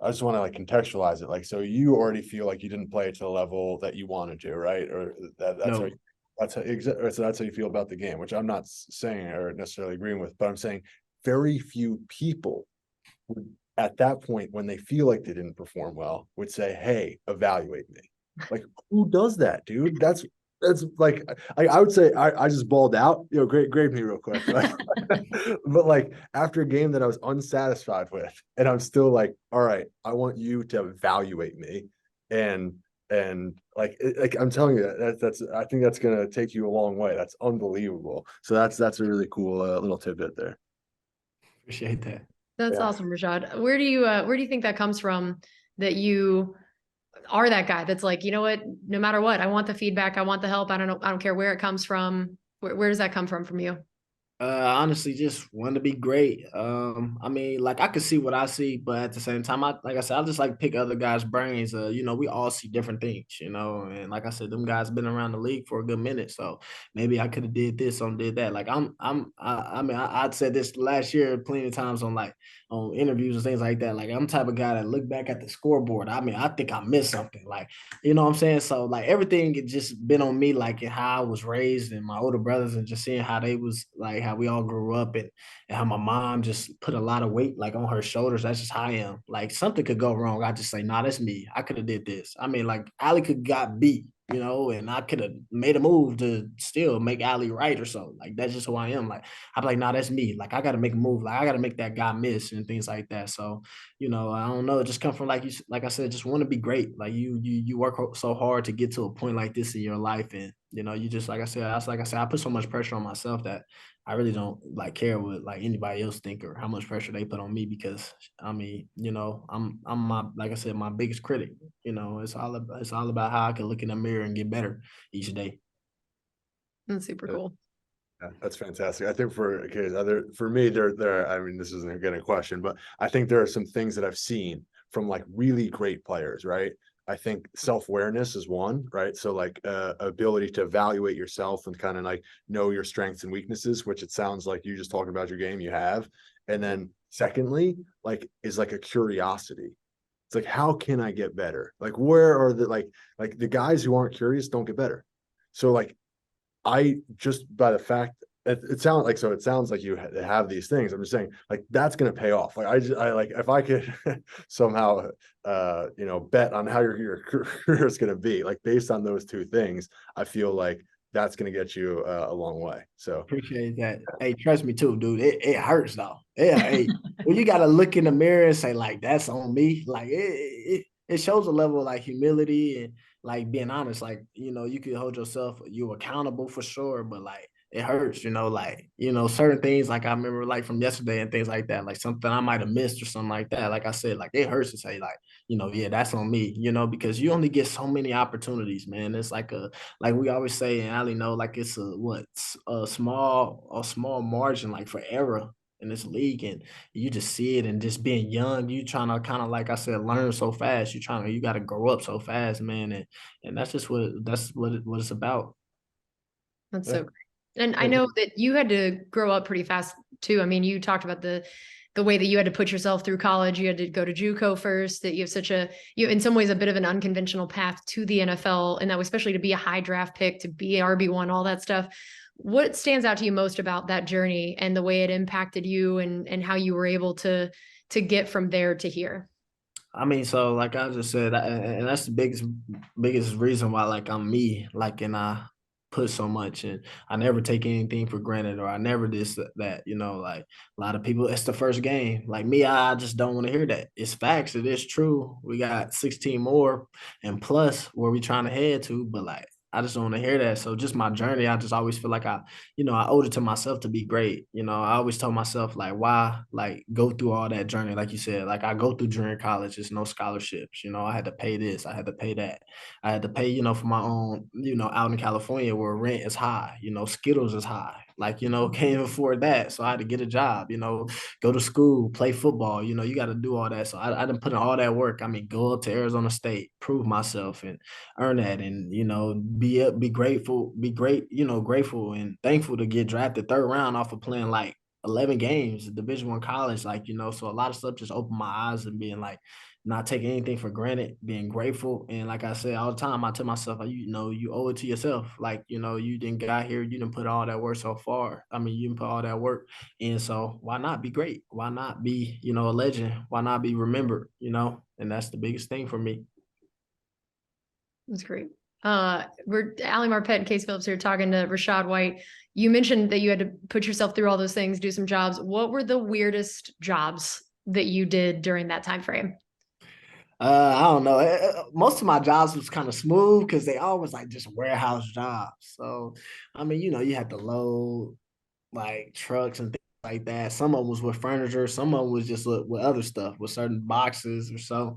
[SPEAKER 3] I just want to like contextualize it. Like, so you already feel like you didn't play to the level that you wanted to, right? Or that's how
[SPEAKER 2] No,
[SPEAKER 3] so that's how you feel about the game, which I'm not saying or necessarily agreeing with, but I'm saying very few people would at that point when they feel like they didn't perform well would say, "Hey, evaluate me." Like, who does that, dude? That's like I would say I just balled out. Grade me real quick. But like after a game that I was unsatisfied with, and I'm still like, all right, I want you to evaluate me, and like I'm telling you that's I think that's gonna take you a long way. That's unbelievable. So that's a really cool little tidbit there.
[SPEAKER 2] appreciate that.
[SPEAKER 1] That's
[SPEAKER 3] Yeah.
[SPEAKER 1] awesome, Rachaad. Where do you think that comes from that you are that guy that's like, you know what, no matter what, I want the feedback, I want the help. I don't know, I don't care where it comes from. Where does that come from you?
[SPEAKER 2] Honestly, just want to be great. I mean, like I could see what I see, but at the same time, like I said, I just like pick other guys' brains. You know, we all see different things, you know, and like I said, them guys been around the league for a good minute, so maybe I could have did this or did that. Like I mean, I'd said this last year plenty of times on like on interviews and things like that. Like I'm the type of guy that look back at the scoreboard. I mean, I think I missed something. Like, you know what I'm saying? So like everything had just been on me, like how I was raised and my older brothers and just seeing how they was like how we all grew up and how my mom just put a lot of weight like on her shoulders. That's just how I am. Like something could go wrong. I just say, nah, that's me. I could have did this. I mean, like Ali could got beat, you know, and I could have made a move to still make Ali right or something. Like that's just who I am. Like I'm like, nah, that's me. Like I gotta make a move. Like I gotta make that guy miss and things like that. So you know, I don't know. It just come from like you, like I said, just want to be great. Like you work so hard to get to a point like this in your life, and you know, you just like I said, I put so much pressure on myself that I really don't like care what like anybody else think or how much pressure they put on me because I mean, you know, I'm my like I said, my biggest critic. You know, it's all about how I can look in the mirror and get better each day.
[SPEAKER 1] That's super cool.
[SPEAKER 3] Yeah, that's fantastic. I think for me, there. I mean, this isn't again a question, but I think there are some things that I've seen from like really great players, right? I think self-awareness is one, right? So like ability to evaluate yourself and kind of like know your strengths and weaknesses, which it sounds like you just talking about your game, you have. And then secondly, like is like a curiosity. It's like, how can I get better? Like, where are the like the guys who aren't curious don't get better. So like I just by the fact it sounds like so it sounds like you have these things. I'm just saying like that's gonna pay off. Like I like if I could somehow bet on how your career is gonna be like based on those two things, I feel like that's gonna get you a long way. So
[SPEAKER 2] Appreciate that. Hey, trust me too, dude. It hurts though. Yeah, hey, when you gotta look in the mirror and say like that's on me, like it shows a level of like humility and like being honest. Like you know, you could hold yourself you accountable for sure, but like it hurts. You know, like you know certain things like I remember like from yesterday and things like that. Like something I might have missed or something like that. Like I said, like it hurts to say like you know yeah that's on me. You know because you only get so many opportunities, man. It's like we always say, and Ali know, like it's a small margin like for error in this league, and you just see it, and just being young, you trying to kind of like I said, learn so fast. You got to grow up so fast, man, and that's just what it's about.
[SPEAKER 1] That's
[SPEAKER 3] yeah.
[SPEAKER 1] so great. And I know that you had to grow up pretty fast too. I mean, you talked about the way that you had to put yourself through college. You had to go to JUCO first, that you have you in some ways a bit of an unconventional path to the NFL, and that was especially to be a high draft pick, to be RB1, all that stuff. What stands out to you most about that journey and the way it impacted you and how you were able to get from there to here?
[SPEAKER 2] I mean, so like I just said, and that's the biggest reason why like I'm me, like and I put so much and I never take anything for granted or I never this that, you know, like a lot of people, it's the first game. Like me, I just don't want to hear that. It's facts, it is true. We got 16 more and plus where we trying to head to, but like I just don't want to hear that. So just my journey, I just always feel like I owed it to myself to be great. I always told myself like, why like go through all that journey? Like you said, like I go through junior college, there's no scholarships. I had to pay this, I had to pay that. I had to pay, for my own, out in California where rent is high, Skittles is high. Like, can't even afford that. So I had to get a job, go to school, play football, you got to do all that. So I didn't put in all that work. I mean, go up to Arizona State, prove myself and earn that and, be grateful, be great, grateful and thankful to get drafted third round off of playing like 11 games, Division I college, like, so a lot of stuff just opened my eyes and being like, not taking anything for granted, being grateful. And like I said, all the time, I tell myself, you owe it to yourself. Like, you didn't got here, you didn't put all that work so far. I mean, you didn't put all that work. And so why not be great? Why not be, a legend? Why not be remembered, And that's the biggest thing for me.
[SPEAKER 1] That's great. We're Ali Marpet and Casey Phillips here talking to Rachaad White. You mentioned that you had to put yourself through all those things, do some jobs. What were the weirdest jobs that you did during that time frame?
[SPEAKER 2] I don't know. Most of my jobs was kind of smooth because they always like just warehouse jobs. So, I mean, you had to load like trucks and things like that. Some of them was with furniture. Some of them was just with other stuff, with certain boxes or so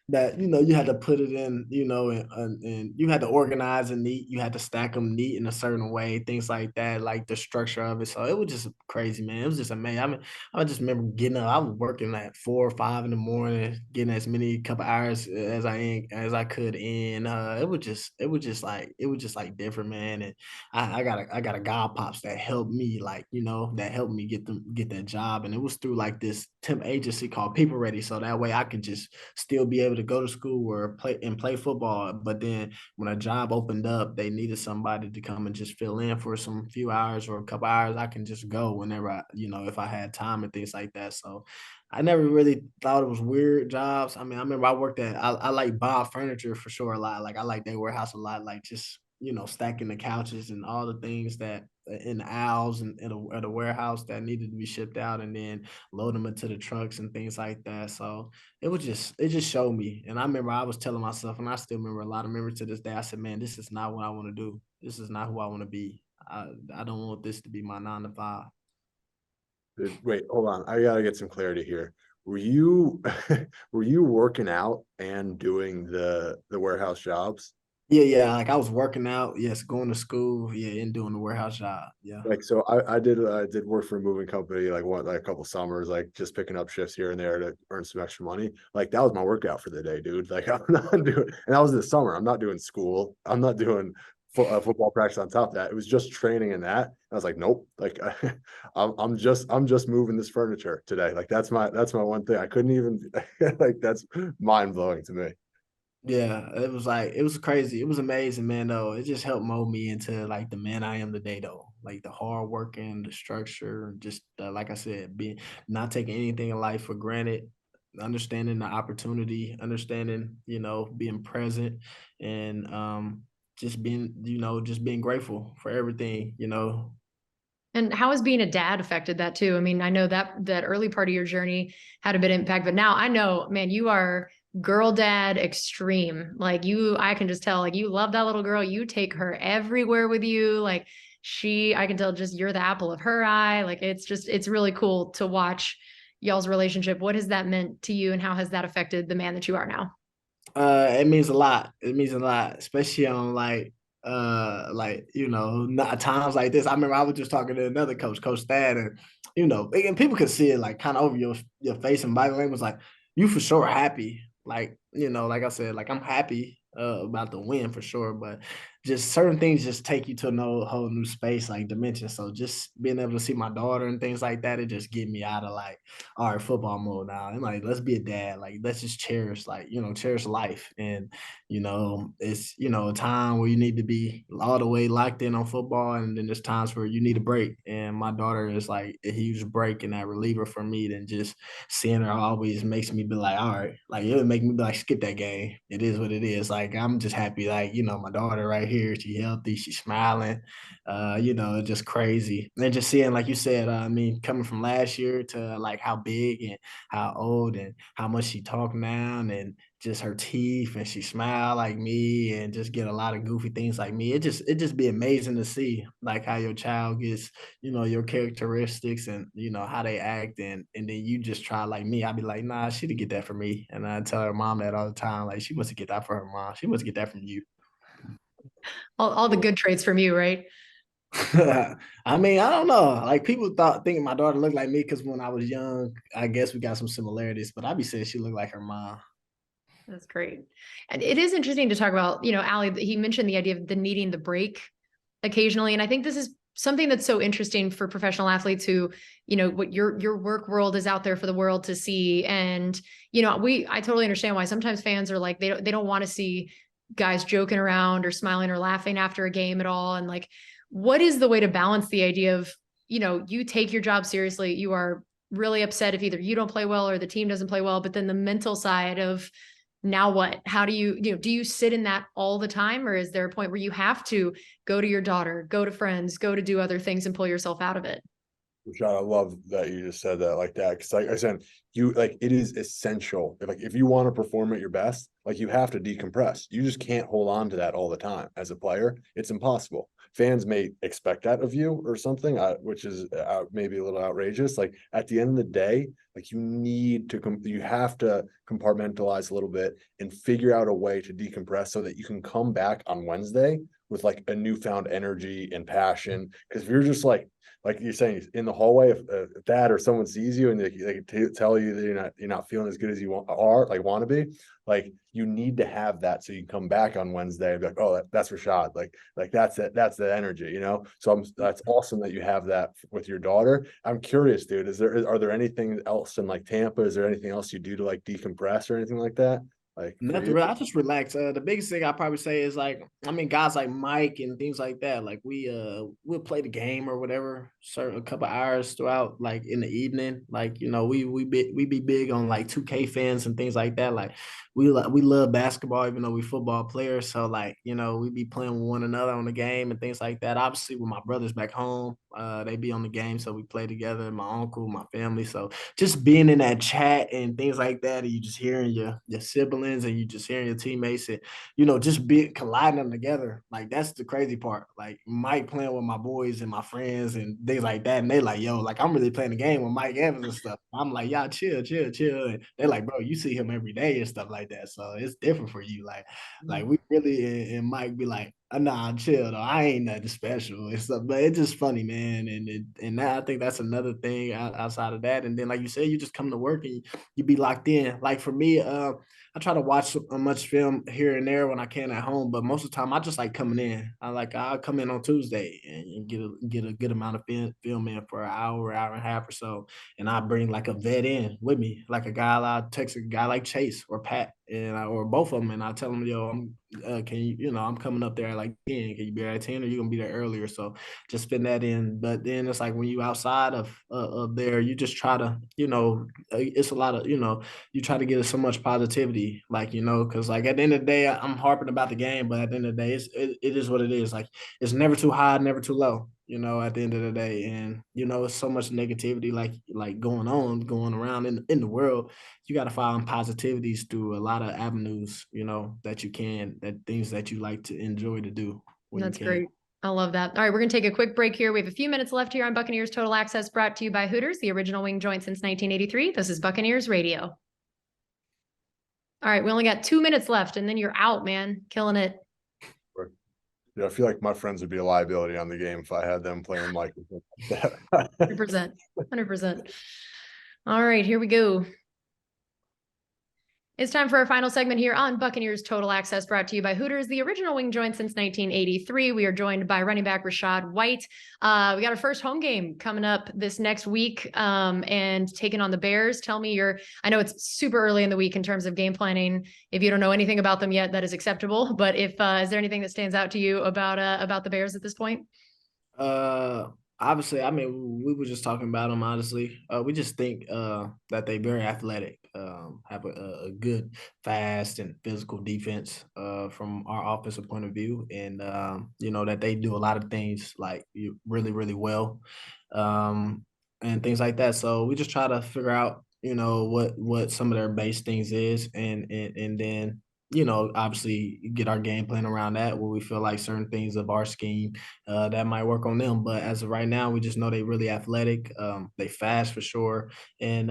[SPEAKER 2] that, you had to put it in, and you had to organize and neat. You had to stack them neat in a certain way, things like that, like the structure of it. So it was just crazy, man. It was just amazing. I mean, I just remember getting up. I was working at 4 or 5 in the morning, getting as many couple hours as I could in. It was just like different, man. And I got a god pops that helped me, like, that helped me get that job. And it was through like this temp agency called People Ready. So that way I could just still be able to go to school or play football. But then when a job opened up, they needed somebody to come and just fill in for some few hours or a couple hours. I can just go whenever if I had time and things like that. So I never really thought it was weird jobs. I mean, I remember I like Bob Furniture for sure a lot. Like I like their warehouse a lot, like just stacking the couches and all the things that in the aisles and at a warehouse that needed to be shipped out and then load them into the trucks and things like that. So it just showed me. And I remember I was telling myself, and I still remember a lot of memories to this day. I said, man, this is not what I want to do. This is not who I want to be. I don't want this to be my 9 to 5.
[SPEAKER 3] Dude, wait, hold on. I gotta get some clarity here. Were you were you working out and doing the warehouse jobs?
[SPEAKER 2] Yeah. Like I was working out, yes, going to school, yeah, and doing the warehouse job. Yeah.
[SPEAKER 3] Like so I did work for a moving company like a couple summers, like just picking up shifts here and there to earn some extra money. Like that was my workout for the day, dude. Like I'm not doing, and that was in the summer. I'm not doing school. I'm not doing football practice on top of that. It was just training in that. I was like, nope. Like I'm just moving this furniture today. Like that's my one thing. I couldn't even like that's mind blowing to me.
[SPEAKER 2] Yeah, it was crazy. It was amazing, man, though. It just helped mold me into like the man I am today, though. Like the hard working, the structure, just like I said, being not taking anything in life for granted, understanding the opportunity, understanding, being present and just being grateful for everything.
[SPEAKER 1] And how has being a dad affected that too? I mean, I know that early part of your journey had a bit of impact, but now I know, man, you are girl dad extreme. Like I can just tell, like you love that little girl. You take her everywhere with you. Like I can tell just you're the apple of her eye. Like it's really cool to watch y'all's relationship. What has that meant to you and how has that affected the man that you are now?
[SPEAKER 2] It means a lot. It means a lot, especially on not times like this. I remember I was just talking to another coach, Coach Thad, and and people could see it like kind of over your face and body language, like you for sure happy. Like, like I said, like I'm happy about the win for sure, but just certain things just take you to a whole new space, like dimension. So just being able to see my daughter and things like that, it just get me out of like, all right, football mode now. And like, let's be a dad. Like, let's just cherish, like, cherish life. And, it's, a time where you need to be all the way locked in on football. And then there's times where you need a break. And my daughter is like a huge break and that reliever for me. Than just seeing her always makes me be like, all right, like, it would make me be like, skip that game. It is what it is. Like, I'm just happy, like, my daughter right here. here. She healthy. She's smiling. Just crazy. And just seeing, like you said, coming from last year to like how big and how old and how much she talk now, and just her teeth, and she smile like me, and just get a lot of goofy things like me. It just be amazing to see like how your child gets, your characteristics, and how they act, and then you just try like me. I'd be like, nah, she didn't get that from me. And I tell her mom that all the time. Like, she must get that from her mom. She must get that from you.
[SPEAKER 1] All the good traits from you, right?
[SPEAKER 2] I don't know. Like, people thinking my daughter looked like me because when I was young, I guess we got some similarities, but I'd be saying she looked like her mom.
[SPEAKER 1] That's great. And it is interesting to talk about, Ali, he mentioned the idea of the needing the break occasionally. And I think this is something that's so interesting for professional athletes who, what your work world is out there for the world to see. And, I totally understand why sometimes fans are like, they don't want to see guys joking around or smiling or laughing after a game at all. And like, what is the way to balance the idea of, you take your job seriously, you are really upset if either you don't play well or the team doesn't play well, but then the mental side of, now what? How do you, do you sit in that all the time? Or is there a point where you have to go to your daughter, go to friends, go to do other things and pull yourself out of it?
[SPEAKER 3] Rachaad, I love that you just said that like that. Because like I said, it is essential. If you want to perform at your best, like you have to decompress. You just can't hold on to that all the time as a player. It's impossible. Fans may expect that of you or something, which is maybe a little outrageous. Like at the end of the day, like you have to compartmentalize a little bit and figure out a way to decompress so that you can come back on Wednesday with like a newfound energy and passion. Because if you're just like you're saying in the hallway, if dad or someone sees you and they tell you that you're not feeling as good as you want to be, like you need to have that so you can come back on Wednesday and be like, oh, that's Rachaad, like that's it, that's the energy, So that's awesome that you have that with your daughter. I'm curious, dude, are there anything else in like Tampa? Is there anything else you do to like decompress or anything like that? Like
[SPEAKER 2] Nothing real. I just relax. The biggest thing I probably say is like, guys like Mike and things like that. Like we'll play the game or whatever, a couple hours throughout, like in the evening. Like we be big on like 2K fans and things like that. Like we love basketball, even though we football players. So like we be playing with one another on the game and things like that. Obviously, with my brothers back home, they be on the game, so we play together. My uncle, my family. So just being in that chat and things like that, and you just hearing your siblings and you just hearing your teammates and just be colliding them together. Like that's the crazy part. Like Mike playing with my boys and my friends and things like that, and they like, yo, like I'm really playing the game with Mike Evans and stuff. I'm like, y'all chill. And they're like, bro, you see him every day and stuff like that. So it's different for you. Like we really and Mike be like, nah, chill though. I ain't nothing special and stuff, but it's just funny, man. And now I think that's another thing outside of that. And then, like you said, you just come to work and you be locked in. Like for me, I try to watch much film here and there when I can at home, but most of the time I just like coming in. I'll come in on Tuesday and get a good amount of film in for an hour and a half or so, and I bring like a vet in with me, like a guy. I text a guy like Chase or Pat, or both of them, and I tell them, yo, can you, I'm coming up there at like 10. Can you be there at 10, or you gonna be there earlier? So just spend that in. But then it's like when you outside of there, you just try to, it's a lot of, you try to get so much positivity, like, because like at the end of the day, I'm harping about the game, but at the end of the day, it is what it is. Like it's never too high, never too low. At the end of the day, and it's so much negativity like going around in the world. You got to find positivities through a lot of avenues, that things that you like to enjoy to do when
[SPEAKER 1] That's
[SPEAKER 2] you can.
[SPEAKER 1] great. I love that. All right, we're going to take a quick break here. We have a few minutes left here on Buccaneers Total Access, brought to you by Hooters, the original wing joint since 1983. This is Buccaneers Radio. All right, we only got 2 minutes left, and then you're out, man. Killing it.
[SPEAKER 3] Yeah, I feel like my friends would be a liability on the game if I had them playing like that.
[SPEAKER 1] 100%. 100%. All right, here we go. It's time for our final segment here on Buccaneers Total Access, brought to you by Hooters, the original wing joint since 1983. We are joined by running back Rachaad White. We got our first home game coming up this next week, and taking on the Bears. Tell me I know it's super early in the week in terms of game planning. If you don't know anything about them yet, that is acceptable. But is there anything that stands out to you about the Bears at this point?
[SPEAKER 2] Obviously, we were just talking about them, honestly. We just think that they're very athletic. have a good, fast, and physical defense from our offensive point of view, and that they do a lot of things like really, really well, and things like that. So we just try to figure out what some of their base things is, and then obviously get our game plan around that where we feel like certain things of our scheme that might work on them. But as of right now, we just know they really athletic. They fast for sure, and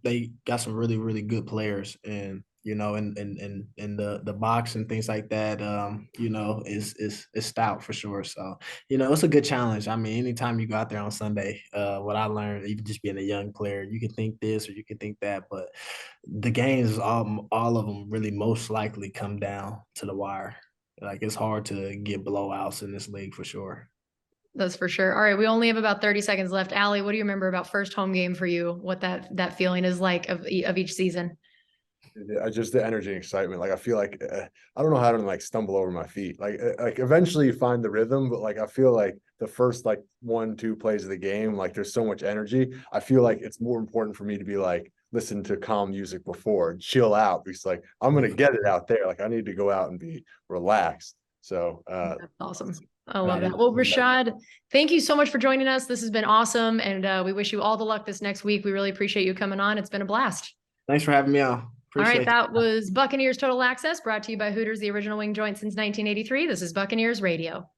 [SPEAKER 2] they got some really, really good players. And in the box and things like that, is stout for sure. So it's a good challenge. I mean, anytime you go out there on Sunday, what I learned, even just being a young player, you can think this or you can think that, but the games, all of them really most likely come down to the wire. Like it's hard to get blowouts in this league for sure.
[SPEAKER 1] That's for sure. All right. We only have about 30 seconds left. Ali, what do you remember about first home game for you? What that feeling is like of each season?
[SPEAKER 3] Just the energy and excitement. Like I feel like I don't know how to like stumble over my feet. Like eventually you find the rhythm, but like I feel like the first like 1-2 plays of the game, like there's so much energy. I feel like it's more important for me to be like listen to calm music before and chill out because like I'm gonna get it out there. Like I need to go out and be relaxed. So
[SPEAKER 1] That's awesome. I love that. Well, Rachaad, thank you so much for joining us. This has been awesome, and we wish you all the luck this next week. We really appreciate you coming on. It's been a blast.
[SPEAKER 2] Thanks for having me on.
[SPEAKER 1] All right, that was Buccaneers Total Access, brought to you by Hooters, the original wing joint since 1983. This is Buccaneers Radio.